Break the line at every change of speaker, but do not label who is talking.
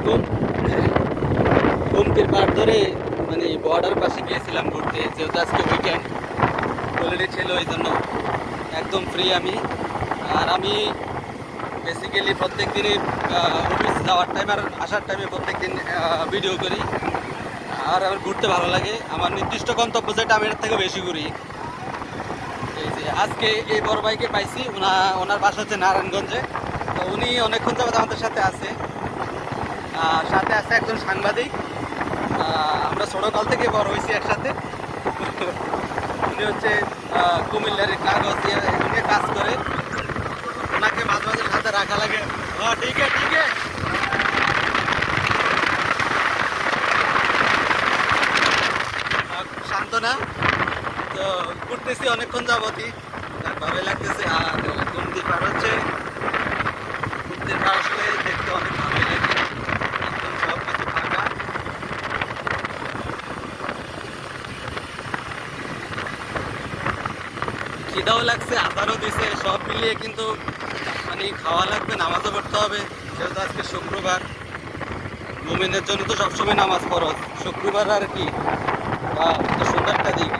আলাইকুম। গোমতীর পাড় ধরে মানে বর্ডার পাশে গিয়েছিলাম ঘুরতে, যেহেতু আজকে উইকেন্ড হলিডে ছিল, এই জন্য একদম ফ্রি আমি। আর আমি বেসিক্যালি প্রত্যেক দিনই অফিস যাওয়ার টাইম আর আসার টাইমে প্রত্যেক দিন ভিডিও করি। আর আমার ঘুরতে ভালো লাগে, আমার নির্দিষ্ট গন্তব্য যেটা আমি এর থেকে বেশি ঘুরি। এই যে আজকে এই বড় ভাইকে পাইছি, ওনার বাসা হচ্ছে নারায়ণগঞ্জে। তো উনি অনেকক্ষণ যাবত আমাদের সাথে আছে। সাথে আছে একজন সাংবাদিক, আমরা ছোটকাল থেকে বড় হয়েছি একসাথে। উনি হচ্ছে কুমিল্লার কাগজ দিয়ে এখানে কাজ করে, ওনাকে মাঝে মাঝে সাথে রাখা লাগে। হ্যাঁ ঠিক আছে ঠিক আছে। শান্ত না, তো ঘুরতেছি অনেকক্ষণ যাবতই, ভালোই লাগতেছে। আর গুমতির পার হচ্ছে, গুমতির পার আসলে দেখতে অনেক ভালোই লাগে, একদম সব কিছু ফাঁকা। খিদাও লাগছে, আধারও দিছে, সব মিলিয়ে কিন্তু মানে খাওয়া লাগবে, নামাজও পড়তে হবে। যেহেতু আজকে শুক্রবার, মুমিনের জন্য তো সবসময় নামাজ ফরজ, শুক্রবার আর কি বা সুন্দরটা দিই।